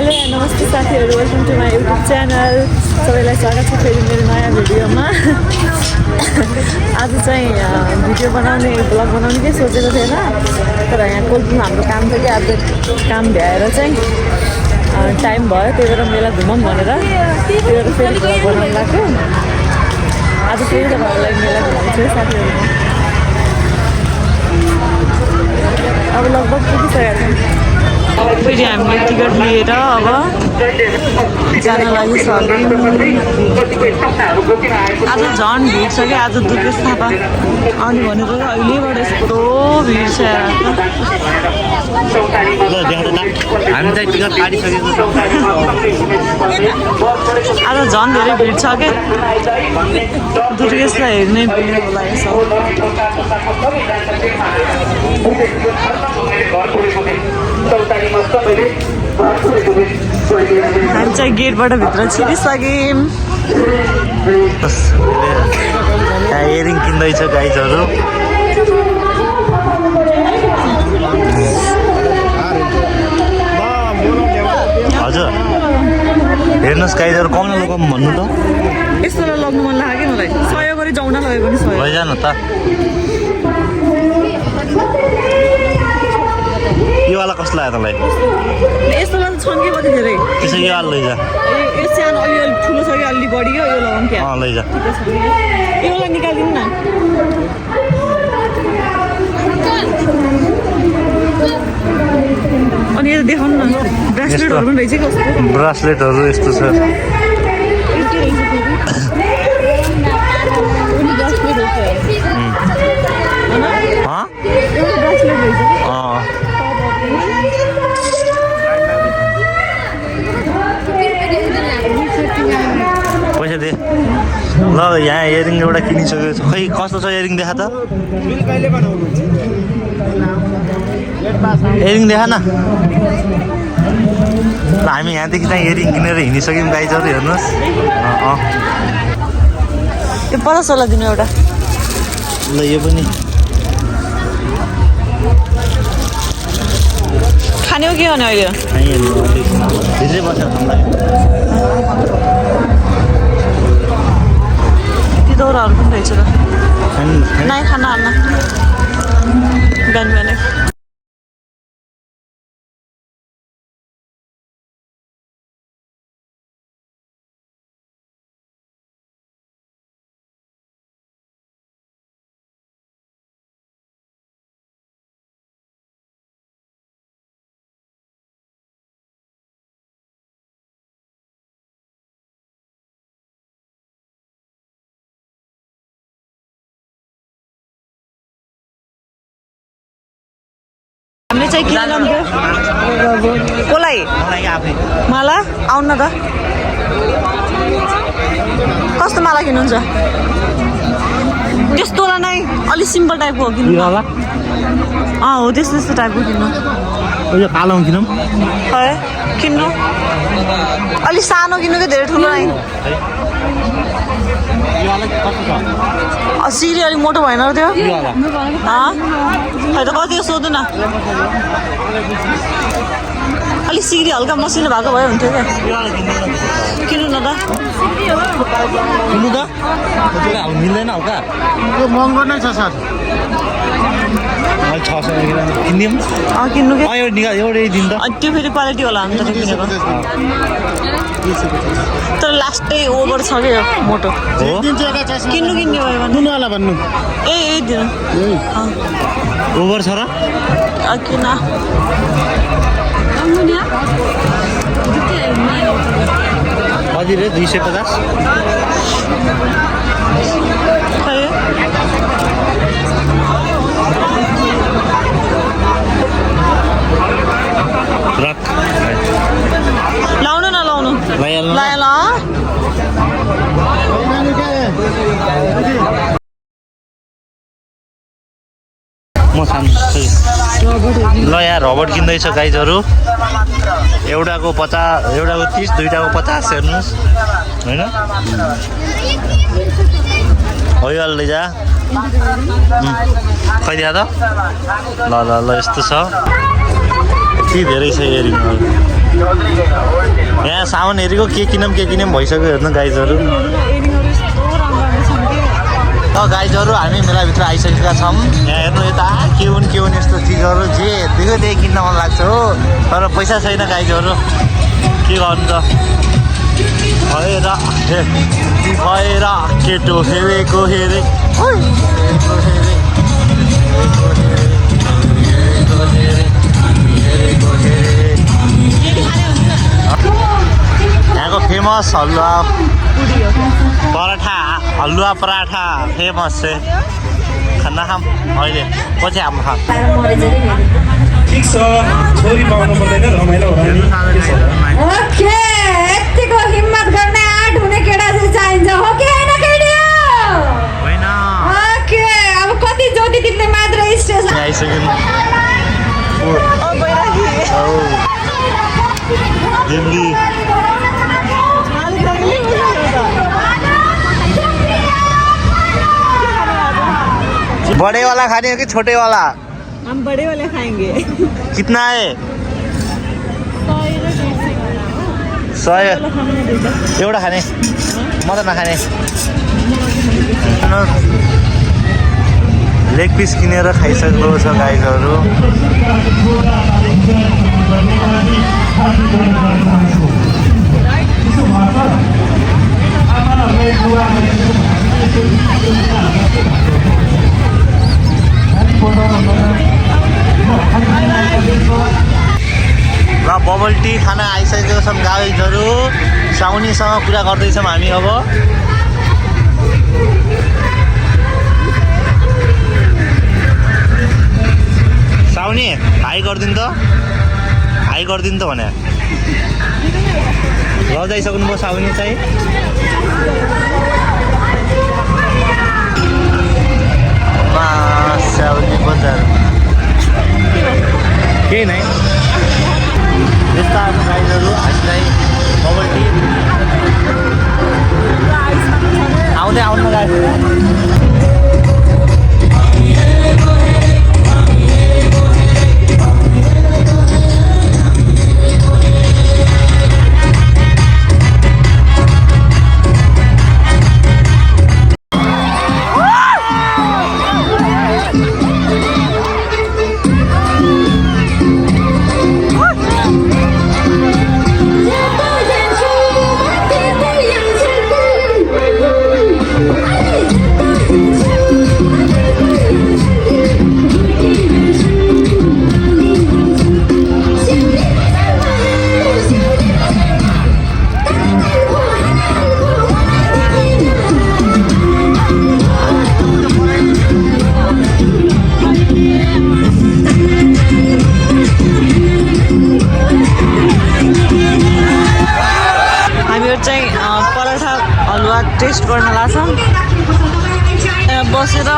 Hello नमस्ते साथीहरू, welcome to my YouTube channel. सबैलाई स्वागत छ फेरि मेरो नयाँ भिडियोमा। आज चाहिँ भिडियो बनाउने भ्लग बनाउने केही सोचेको थिएन, तर यहाँ कोलपुरमा हाम्रो काम थियो कि आज काम भ्याएर चाहिँ टाइम भयो, त्यही भएर मेला घुमौँ भनेर त्यही भएर फेरि भ्लग बनाउनु लाग्यो। आज फेरि तपाईँहरूलाई मेला घुमाउँछु साथीहरूमा। अब लगभग पुगिसकेको छ। फेरि हामीले टिकट लिएर अब जान लागिसक्यौँ। आज झन् भिड छ कि आज दुर्गेश थापा आउने भनेर अहिलेबाट यस्तो भिड छ। हामी चाहिँ टिकट काटिसकेको छौँ। आज झन् धेरै भिड छ क्या, दुर्गेशलाई हेर्ने भिड होला यसो। हामी चाहिँ गेटबाट भित्र छिरिसक्यौँ। इयरिङ किन्दैछ गाइजहरू। हजुर हेर्नुहोस् गाइजहरू, कम लगाउँ भन्नु त। यस्तो लग्नु मन लाग्यो कि मलाई, सहयोग गरी जाउन लगेको नि सहयोग लैजानु त। यो वाला कस्तो लाग्यो तँलाई? यस्तोमा त छन् कि कति धेरै। त्यसो यो वाला लैजा। यो सानो अलिअलि ठुलो छ कि अलि बढी हो, यो लगाउँ क्या? लैजा। यो वाला निकालिदिनु न। अनि यो देखाउनु न, ब्रासलेटहरू पनि रहेछ कि कस्तो? ब्रासलेटहरू यस्तो छ। पैसा दे ल। यहाँ इयरिङ एउटा किनिसकेको छ। खै कस्तो छ इयरिङ देखा त। इयरिङ देखा न। ल हामी यहाँदेखि चाहिँ इयरिङ किनेर हिँडिसक्यौँ गाइजहरू, हेर्नुहोस्। यो 50 दिनु एउटा। ल यो पनि खाने हो के हो भने अहिले धेरै बसेर खाउँला। ती दौराहरू पनि रहेछ र। नाइ खाना हाल्न बिहान बिहानै। हामीले चाहिँ किन लान्थ्यो कसलाई? माला आउनु न त। कस्तो माला किन्नुहुन्छ? त्यस्तोलाई नै अलिक सिम्पल टाइपको हो किन्नु। हो त्यस्तो त्यस्तो टाइपको किन्नु। कालो किनौँ है किन्नु। अलिक सानो किन्नु कि धेरै ठुलो नै? सिरी अलिक मोटो भएन र त्यो? खै त कति हो सोध्नु न। अलिक सिरी हल्का मसिनो भएको भए हुन्थ्यो क्या। किन्नु न त। किन्नु त मिल्दैन हल्का। यो महँगो नै छ सर। 600 किनिदिउँ। किन्नु कि एउटै दिन त। त्यो फेरि क्वालिटी होला अन्त त्यो किनेको। तर लास्टै ओभर छ क्या मोटो। किन्नु किन्ने भयो भने भन्नु यही दिनु। ओभर छ र किन? कति रे? 250। लाउनु न लाउनु लायो ल। म सानो ल यहाँ रबर्ट किन्दैछ गाइजहरू। एउटाको 50, एउटाको 30, दुईटाको 50। हेर्नुहोस् होइन। हो यो लैजा। खै दिया त। ल ल ल यस्तो छ। यति धेरै छ इयरिङहरू। यहाँ सामान हेरेको के किनौँ भइसक्यो हेर्नु गाइजहरू। त गाइजहरू हामी मेलाभित्र आइसकेका छौँ। यहाँ हेर्नु यता के हुन् यस्तो चिजहरू जे देख्यो त्यही किन्न मन लाग्छ हो, तर पैसा छैन गाइजहरू, के गर्नु त। भएर केटो हेरेको हेरे यहाँको फेमस हलुवा हलुवा पराठा फेमस छ। खाना खाम अहिले पछि हाम्रो खाम। ठिक छ, छोरी पाउनु पर्दैन, रमाइलो होला नि। ओके, यतिको हिम्मत गर्ने आँट हुने केटा चाहिँ चाहिन्छ हो कि होइन केटा? होइन। ओके, अब कति ज्योति टिप्ने मात्र स्टेसन आइसक्यो दिल्ली। बड़े वाला खाने हो कि छोटे वाला? हम बड़े वाले खाएंगे। कितना है? 100 एउटा खाने, म त नखाने। लेग पिस किनेर खाइसक्नु छ गाइजहरू। र बबल टी खाना आइसकेको छौँ गाइजहरू। साउनीसँग कुरा गर्दैछौँ हामी अब। साउनी हाई गरिदिनु त, हाई गरिदिनु त भने लजाइसक्नु भयो साउनी चाहिँ। साउनी बजार केही नै यस्ता गाइजहरू। हामीलाई बबल टी आउनु गाइज। पराठा हलुवा टेस्ट गर्न लाग्छौँ। बसेर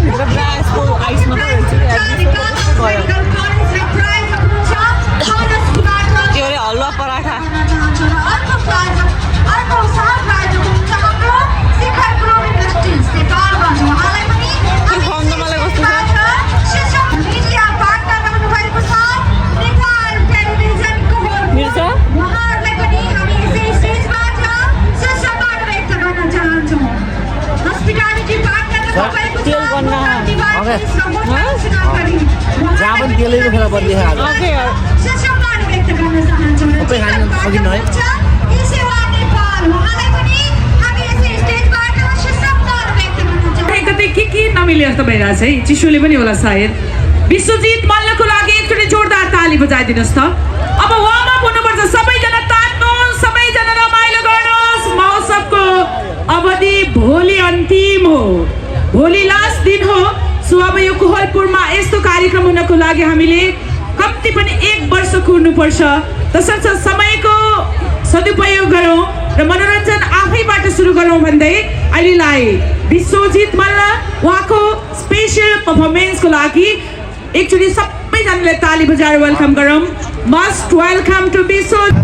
भित्र प्रायः यस्तो आइस मात्रै रहेछ कि त्यो अरे हलुवा पराठा। मलाई कस्तो जहाँ पनि तेलै फेला परिदिए सबै खानु सकिन्न है। के नमिले जस्तो भइरहेछ है, चिसोले पनि होला सायद। विश्वजित मल्लको लागि एकचोटि जोरदार ताली बजाइदिनुहोस् त। अब वार्म अप हुनुपर्छ, सबैजना तान्नुहोस्, सबैजना रमाइलो गर्नुहोस्। महोत्सवको अवधि भोलि अन्तिम हो, भोलि लास्ट दिन हो। सो अब यो कोहलपुरमा यस्तो कार्यक्रम हुनको लागि हामीले कम्ती पनि 1 वर्ष कुर्नुपर्छ। तसर्थ समयको सदुपयोग गरौँ र मनोरञ्जन आफैबाट सुरु गरौँ भन्दै अहिलेलाई विश्वजित मल्ल उहाँको स्पेशल पर्फर्मेन्सको लागि एकचोटि सबैजनाले ताली बजाएर वेलकम गरौँ। Must welcome to Vishwajit.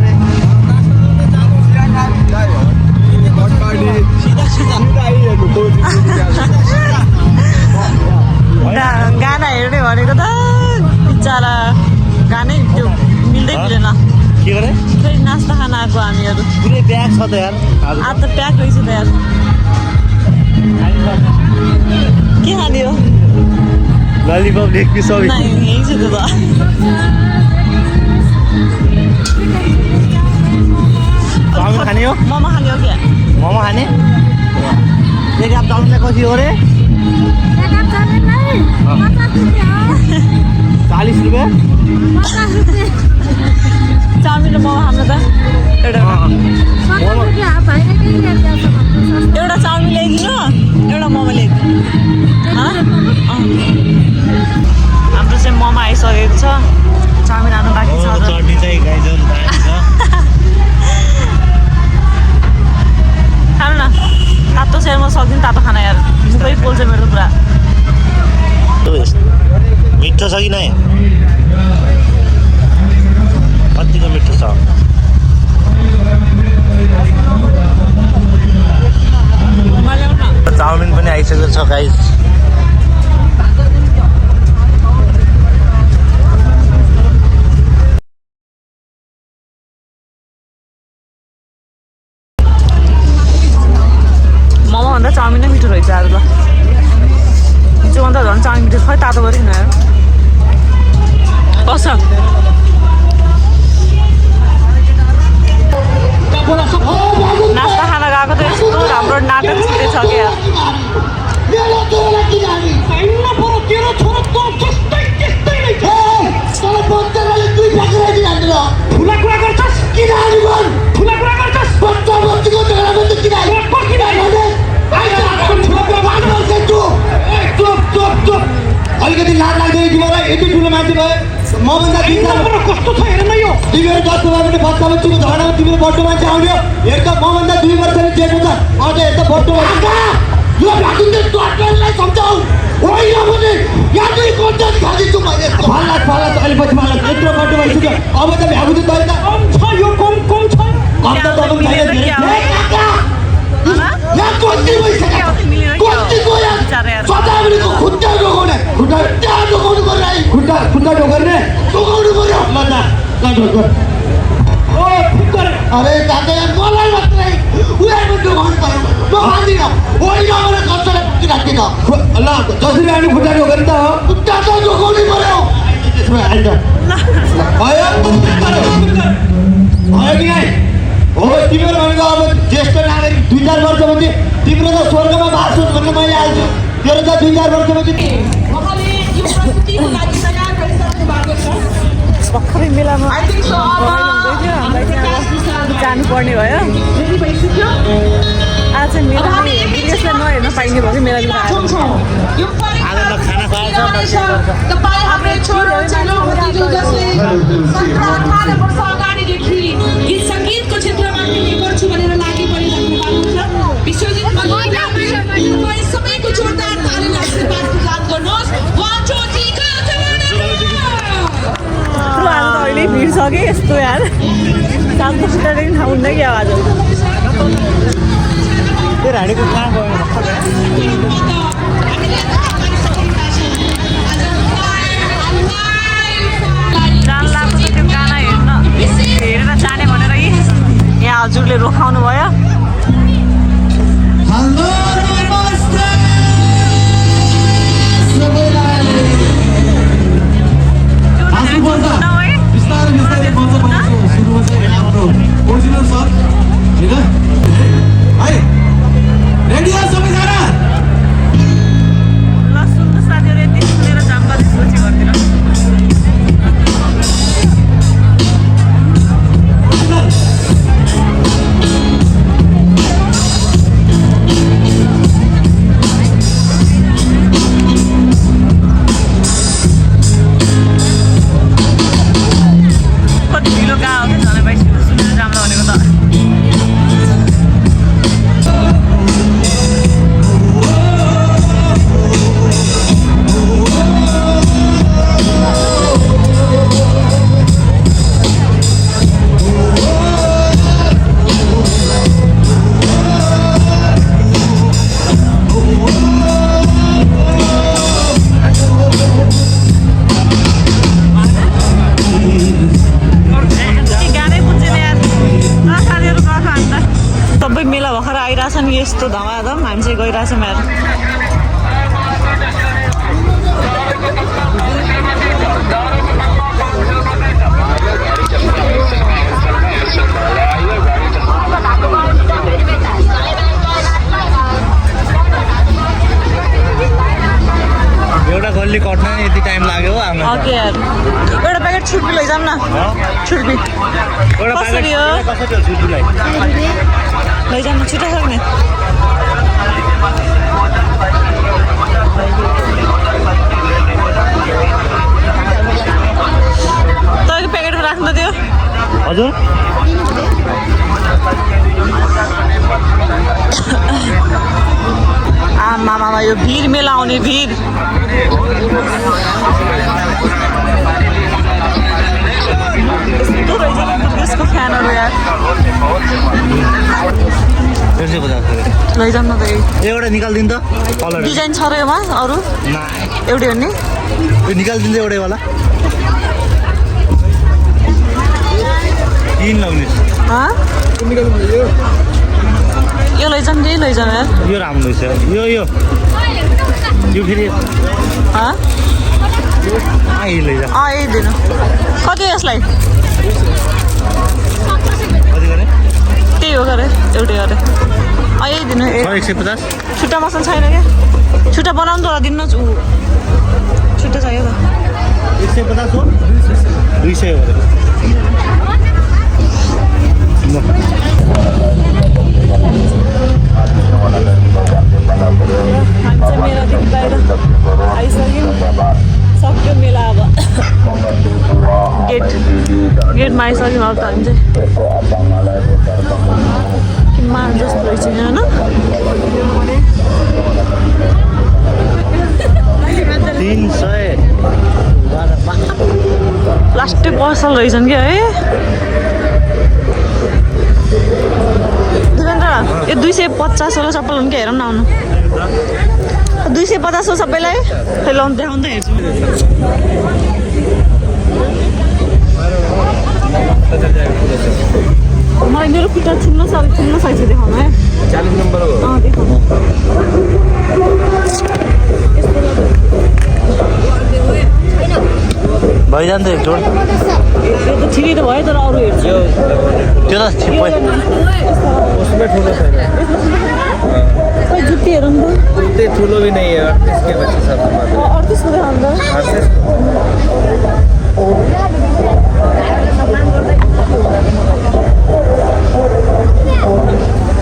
गाना हेर्ने भनेको त बिचरा गानै त्यो मिल्दै मिलेन के गरे फेरि नास्ता खान आएको हामीहरू पुरै ब्याग छ त यार आज आज त प्याक रहेछ त यार के खाने हो ललिपप लेग पिस सबै यही छ त चाउमिन खाने हो मोमो खाने हो क्या मोमो खाने एक आप चाउमिनलाई कति हो रे 40 रुपियाँ चाउमिन र मोमो खानु त एउटा चाउमिन ल्याइदिनु एउटा मोमो ल्याइदिनु हाम्रो चाहिँ मोमो आइसकेको छ चाउमिन आउनु बाँकी छ चटनी चाहिँ गाइजहरू दामी छ खानु न तातो सेयर म सक्दिनँ तातो खाना यार मुखै पोल्छ मेरो पुरा मिठो छ कि नै कतिको मिठो छ चाउमिन पनि आइसकेको छ गाइस मोमोभन्दा चाउमिन नै मिठो रहेछ अरू त हिजोभन्दा झन् चाउमिन मिठो खै तातो गरिकन यार कस्तो नास्ता खाना गएको त यस्तो राम्रो नाटक छुटेछ क्या अलिकति लाज लाग्दैन तिमीलाई यति ठुलो मान्छे भयो मभन्दा कस्तो छ हेर न यो तिमीहरू 10 वर्ष भने बच्चा बच्चीको झगडामा तिमीहरू बड्डो मान्छे आउने हेर त मभन्दा 2 वर्षले जेठो छ अझ यता बड्डो यो भ्याकुमले डक्टरलाई सम्झाऊ होइन भने यहाँ चाहिँ कन्टेन्ट खालिदिन्छु मैले फाल्ला अहिले पछि मलाई यत्रो बड्डो भइसक्यो अब त भ्याकु त तैँले कम छ यो कम छ कम त तपाईँ छैन यहाँ कति भइसक्यो कतिको सदाबरीको खुट्टा डोकाउने खुट्टा त्यहाँ डोकाउनु पर्यो खुट्टा डोकाउने डोकाउनु पर्यो ल ओ खुट्टा अरे दादा यहाँ मलाई मात्रै उनीहरू डोकाउनु पर्यो म खाँदिनँ होइन भने कसैलाई पुगिराख्दिनँ ल जसरी हामी खुट्टा डोकाउने त हो खुट्टा त डोकाउनै पर्यो भयो कि नै हो तिम्रो भनेको अब ज्येष्ठ नागरिक 2-4 वर्षपछि तिम्रो त स्वर्गमा बास होस् भन्ने मैले हाल्छु तेरो त 2-4 वर्षपछि भर्खरै मेलामा जानुपर्ने भयो आज मेला यसलाई नहेर्न पाइने भयो कि मेला गीत सङ्गीतको क्षेत्रमा केही गर्छु भनेर लागि परिराख्नु भएको छ विश्वजित मल्लिकलाई सबैको जोरदार तालीले आशीर्वाद प्रदान गर्नुहोस् आज त अहिले भिड छ कि यस्तो यार शान्त सिटादेखि ठाउँ हुन्न कि आवाज त्यो हाडीको कहाँ गयो जान लाग्छ त त्यो गाना हेरेर जाने भनेर यहाँ हजुरले रोकाउनु भयो ल सुन्नुहोस् साथीहरू यति सुनेर जाम्बा सोची गर्दिन छ नि यस्तो धमाधम हामी चाहिँ गइरहेछौँ यार एउटा गल्ली कट्न यति टाइम लाग्यो हो हाम्रो ओके यार एउटा प्याकेट छुर्पी लैजाऊँ न छुर्पी एउटा कसरी हो? कसरी हो छुर्पीलाई लैजाऊँ न छिटो सक्ने तपाईँको प्याकेटमा राख्नु त्यो हजुर आमामा यो भिड मेला आउने भिड यस्तो रहेछ त्यसको फ्यानहरू यार लैजाऊँ न त एउटा निकालिदिनु त कलर डिजाइन छ र योमा अरू ना एउटै हो नि यो निकालिदिन्छ एउटैवाला तीन लाउने यो लैजाऊँ नि लैजाऊँ यार यो राम्रो छ यो फेरि यही लैजा यही दिनु कति हो यसलाई कति गरे त्यही हो गरे एउटै गरे यही दिनु 150 छुट्टा मसन छैन क्या छुट्टा बनाउनु त दिनु न छुट्टा चाहियो त 150 हो 200 हो मेलादेखि बाहिर आइसक्यौँ सक्यो मेला अब गेटमा आइसक्यौँ अब त हामी चाहिँ कि मान जस्तो रहेछ होइन प्लास्टिक पसल रहेछन् क्या है यो 250 वाला चप्पल हुन् क्या हेरौँ न आउनु 250 हो सबैलाई खै लाउनु देखाउनु त हेर्छु मलाई मेरो खुट्टा छुन्न साइज देखाउनु है 40 नम्बर हो देखाउनु भइजान्छ एक जोड यो त ठिकै त भयो तर अरू हेर्छु त्यो त उसमें ठुलो छैन खै जुत्ती हेरौँ त उतै ठुलो भी नहीं है 38 के बच्चे सब 38 को देखाउनु त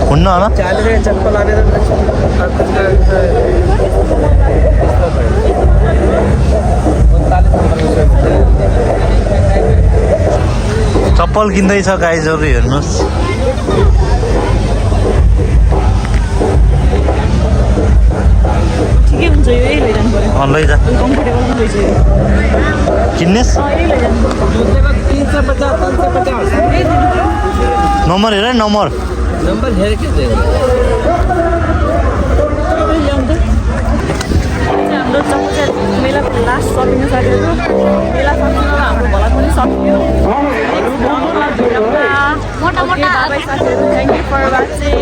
हुन्न होला 40 के चप्पल आने तो चप्पल किन्दैछ गाइजहरू हेर्नुहोस् ठिकै हुन्छ यो यही लैजानु पऱ्यो लैजा कम्फर्टेबल पनि रहेछ यो किन्नेस् यही लैजानु 350 नम्बर हेर नम्बर नंबर है के हाम्रो चक्कर मेलाको लास्ट सपिङ सकेको मेला सकिनु हाम्रो भला पनि सक्यो मोटा मोटा थ्याङ्क यू फर वाचिङ